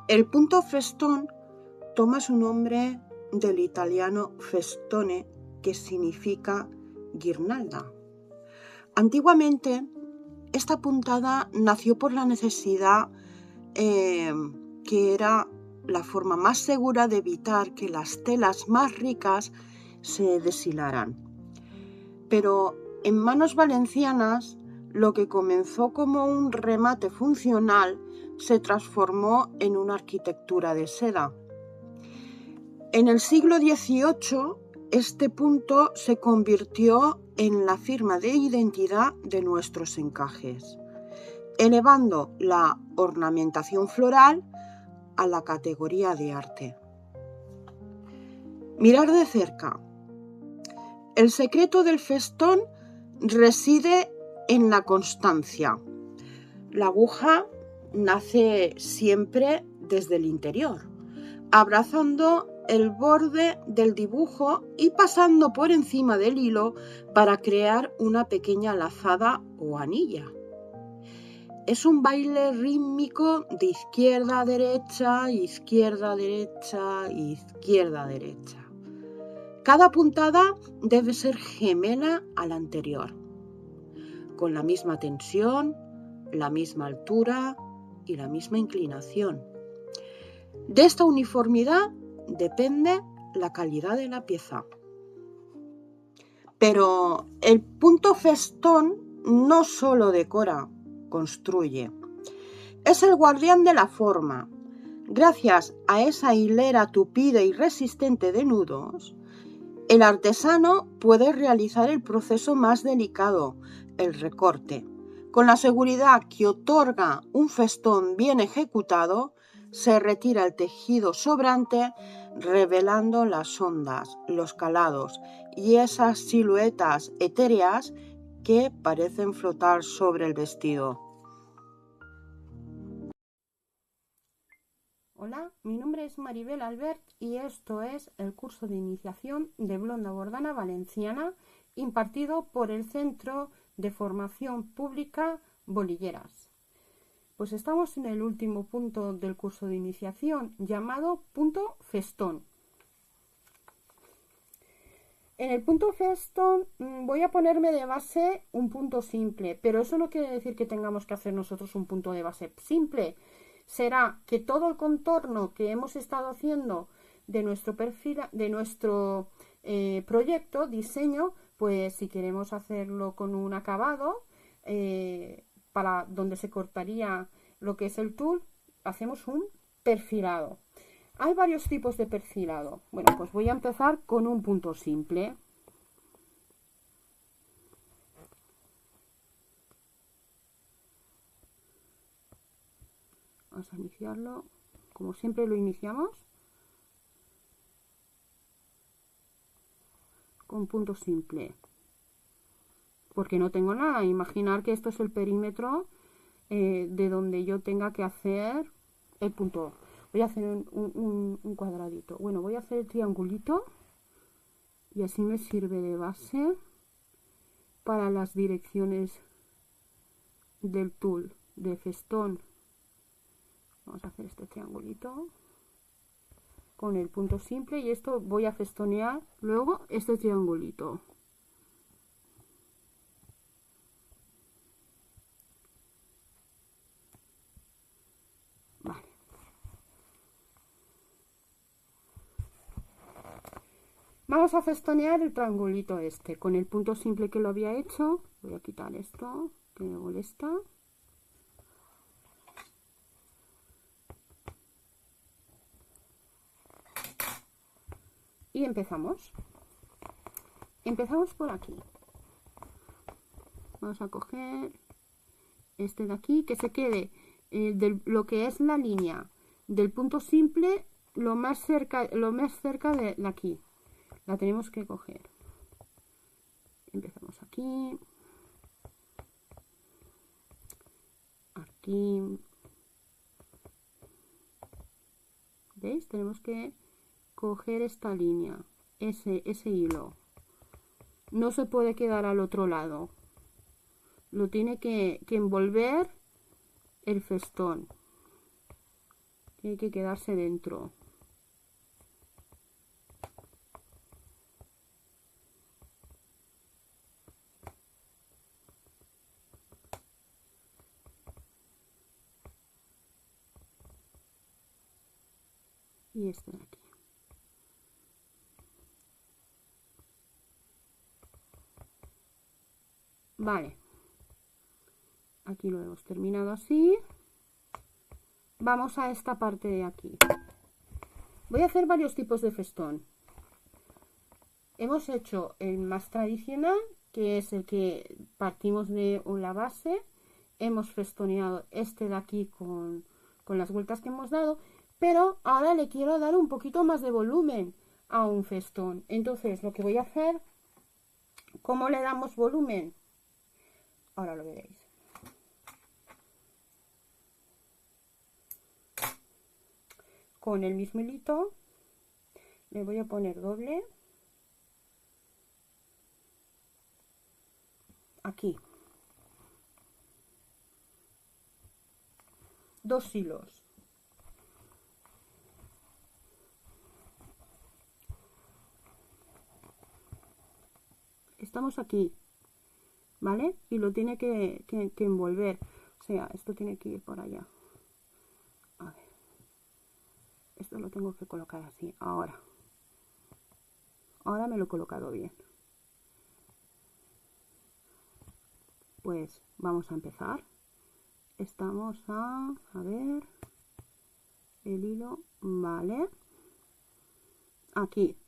El punto festón toma su nombre del italiano festone, que significa guirnalda. Antiguamente, esta puntada nació por la necesidad que era la forma más segura de evitar que las telas más ricas se deshilaran. Pero en manos valencianas, lo que comenzó como un remate funcional se transformó en una arquitectura de seda. En el siglo XVIII, este punto se convirtió en la firma de identidad de nuestros encajes, elevando la ornamentación floral a la categoría de arte. Mirar de cerca. El secreto del festón reside en la constancia. La aguja nace siempre desde el interior, abrazando el borde del dibujo y pasando por encima del hilo para crear una pequeña lazada o anilla. Es un baile rítmico de izquierda a derecha, izquierda a derecha, izquierda a derecha. Cada puntada debe ser gemela a la anterior, con la misma tensión, la misma altura y la misma inclinación. De esta uniformidad depende la calidad de la pieza. Pero el punto festón no solo decora, construye. Es el guardián de la forma. Gracias a esa hilera tupida y resistente de nudos, el artesano puede realizar el proceso más delicado, el recorte. Con la seguridad que otorga un festón bien ejecutado, se retira el tejido sobrante, revelando las ondas, los calados y esas siluetas etéreas que parecen flotar sobre el vestido. Hola, mi nombre es Maribel Albert y esto es el curso de iniciación de Blonda Bordana Valenciana impartido por el Centro de Formación Pública Bolilleras. Pues estamos en el último punto del curso de iniciación llamado punto festón. En el punto festón voy a ponerme de base un punto simple, pero eso no quiere decir que tengamos que hacer nosotros un punto de base simple. Será que todo el contorno que hemos estado haciendo de nuestro perfil, de nuestro proyecto, diseño, pues si queremos hacerlo con un acabado, para donde se cortaría lo que es el tul, hacemos un perfilado. Hay varios tipos de perfilado. Bueno, pues voy a empezar con un punto simple. Vamos a iniciarlo como siempre lo iniciamos, con punto simple, porque no tengo nada. Imaginar que esto es el perímetro de donde yo tenga que hacer el punto. Voy a hacer un cuadradito. Bueno, voy a hacer el triangulito y así me sirve de base para las direcciones del tul de festón. Vamos a hacer este triangulito con el punto simple y esto voy a festonear luego este triangulito. Vale. Vamos a festonear el triangulito este con el punto simple que lo había hecho. Voy a quitar esto que me molesta. Y empezamos. Empezamos por aquí. Vamos a coger este de aquí, que se quede de lo que es la línea del punto simple lo más cerca de aquí. La tenemos que coger. Empezamos aquí. Aquí. ¿Veis? Tenemos que coger esta línea, ese hilo. No se puede quedar al otro lado. Lo tiene que envolver el festón. que hay que quedarse dentro. Y este de aquí. Vale. Aquí lo hemos terminado así. Vamos a esta parte de aquí. Voy a hacer varios tipos de festón. Hemos hecho el más tradicional, que es el que partimos de la base. Hemos festoneado este de aquí con las vueltas que hemos dado. Pero ahora le quiero dar un poquito más de volumen a un festón. Entonces lo que voy a hacer, ¿cómo le damos volumen? Ahora lo veréis. Con el mismo hilito le voy a poner doble aquí, 2 hilos. Estamos aquí, ¿vale? Y lo tiene que envolver, o sea, esto tiene que ir por allá. A ver, esto lo tengo que colocar así. Ahora me lo he colocado bien. Pues vamos a empezar. Estamos a ver, el hilo, vale. Aquí,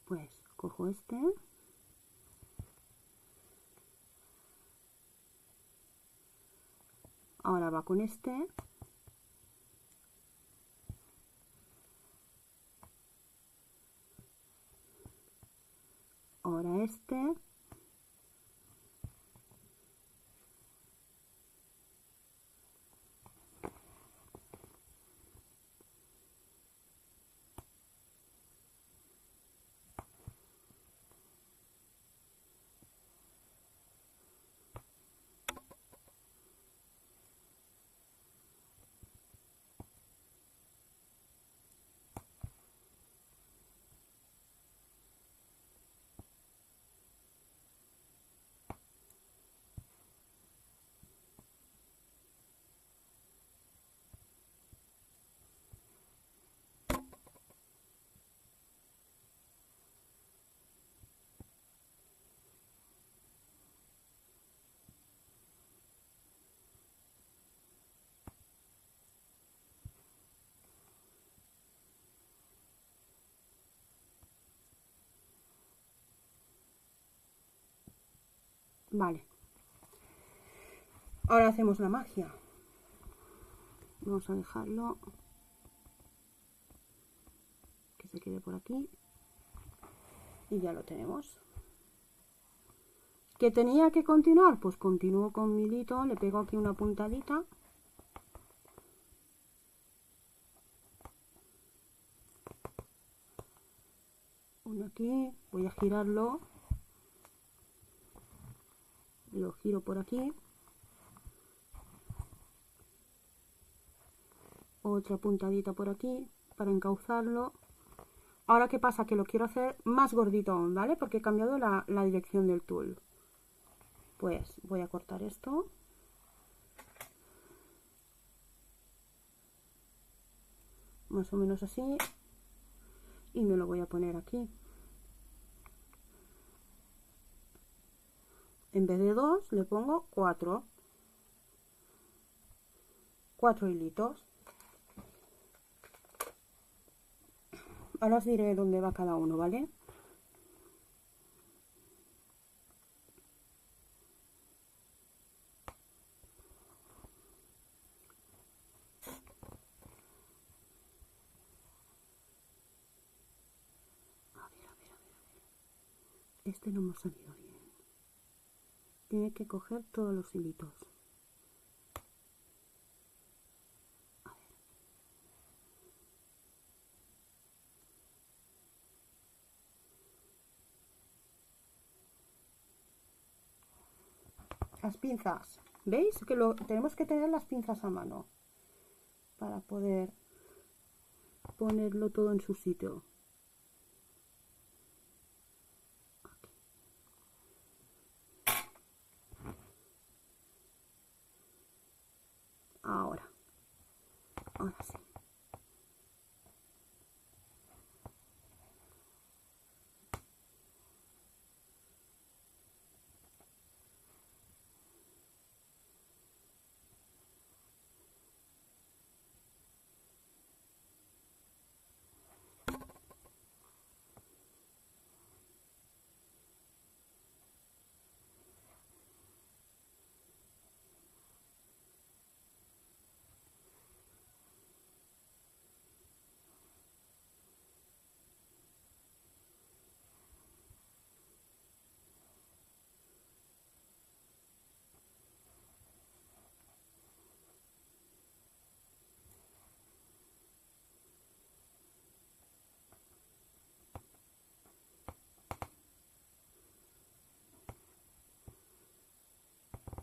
pues cojo este. Ahora va con este. Ahora este. Vale. Ahora hacemos la magia. Vamos a dejarlo que se quede por aquí. Y ya lo tenemos. ¿Que tenía que continuar? Pues continúo con mi hilito, le pego aquí una puntadita. Uno aquí, voy a girarlo. Lo giro por aquí. Otra puntadita por aquí para encauzarlo. Ahora, ¿qué pasa? Que lo quiero hacer más gordito aún, ¿vale? Porque he cambiado la dirección del tul. Pues voy a cortar esto. Más o menos así. Y me lo voy a poner aquí. En vez de 2, le pongo 4. 4 hilitos. Ahora os diré dónde va cada uno, ¿vale? A ver. Este no me ha salido bien. Tiene que coger todos los hilitos. A ver. Las pinzas. ¿Veis? Que tenemos que tener las pinzas a mano. para poder ponerlo todo en su sitio. Ahora sí.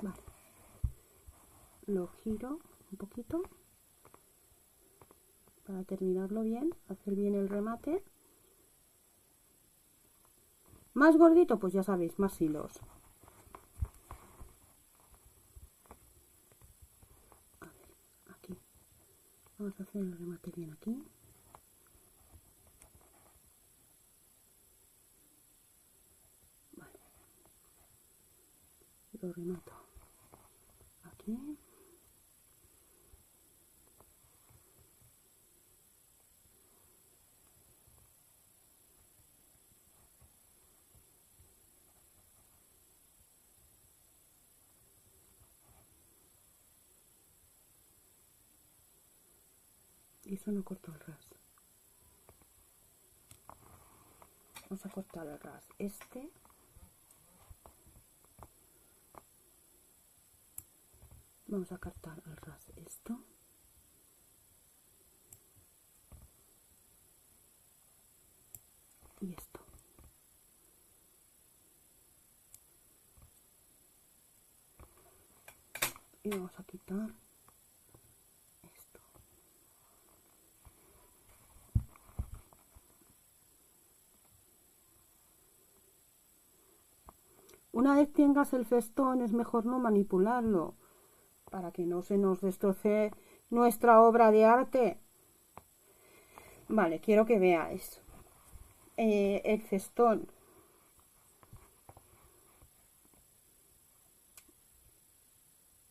Vale. Lo giro un poquito para terminarlo bien, hacer bien el remate. Más gordito, pues ya sabéis, más hilos. A ver, aquí. Vamos a hacer el remate bien aquí. Vale. Lo remato aquí. Y eso no corto el ras. Vamos a cortar el ras este. Vamos a cortar el ras esto. Y esto. Y vamos a quitar esto. Una vez tengas el festón es mejor no manipularlo para que no se nos destroce nuestra obra de arte. Vale, quiero que veáis el festón.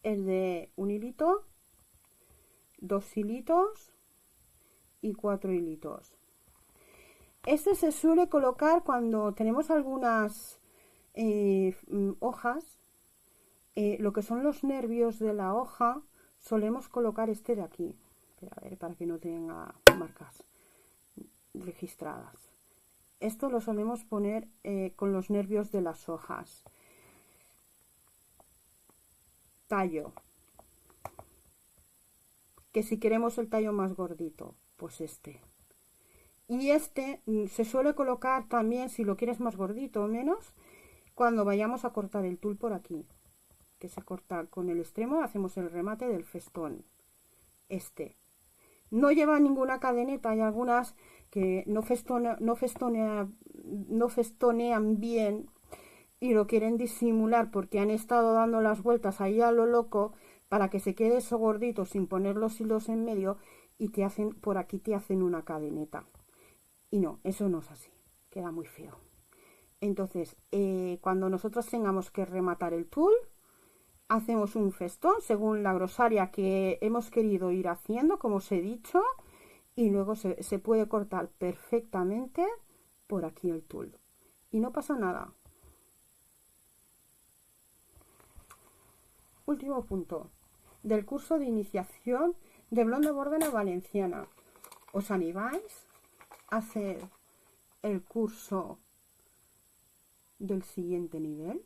El de un hilito, 2 hilitos y 4 hilitos. Este se suele colocar cuando tenemos algunas hojas, lo que son los nervios de la hoja, solemos colocar este de aquí. A ver, para que no tenga marcas registradas. Esto lo solemos poner con los nervios de las hojas. Tallo, que si queremos el tallo más gordito, pues este. Y este se suele colocar también, si lo quieres más gordito o menos, cuando vayamos a cortar el tul por aquí, que se corta con el extremo, hacemos el remate del festón. Este no lleva ninguna cadeneta, hay algunas que no festonean bien y lo quieren disimular porque han estado dando las vueltas ahí a lo loco para que se quede eso gordito sin poner los hilos en medio, y te hacen por aquí, te hacen una cadeneta. Y no, eso no es así, queda muy feo. Entonces, cuando nosotros tengamos que rematar el tul, hacemos un festón según la grosaria que hemos querido ir haciendo, como os he dicho, y luego se puede cortar perfectamente por aquí el tul. Y no pasa nada. Último punto del curso de iniciación de Blonde Bordona Valenciana. ¿Os animáis a hacer el curso del siguiente nivel?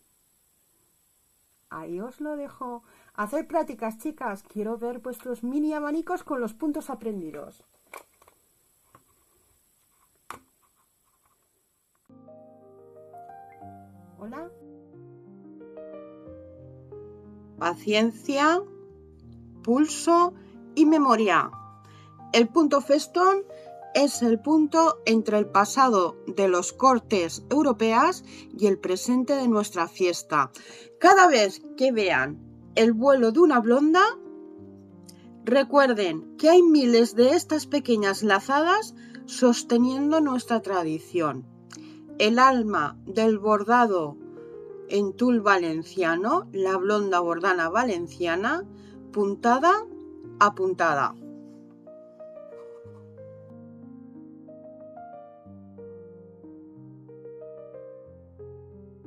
Ahí os lo dejo. Hacer prácticas, chicas. Quiero ver vuestros mini abanicos con los puntos aprendidos. Hola. Paciencia, pulso y memoria. El punto festón es el punto entre el pasado de los cortes europeas y el presente de nuestra fiesta. Cada vez que vean el vuelo de una blonda, recuerden que hay miles de estas pequeñas lazadas sosteniendo nuestra tradición. El alma del bordado en tul valenciano, la blonda bordana valenciana, puntada a puntada.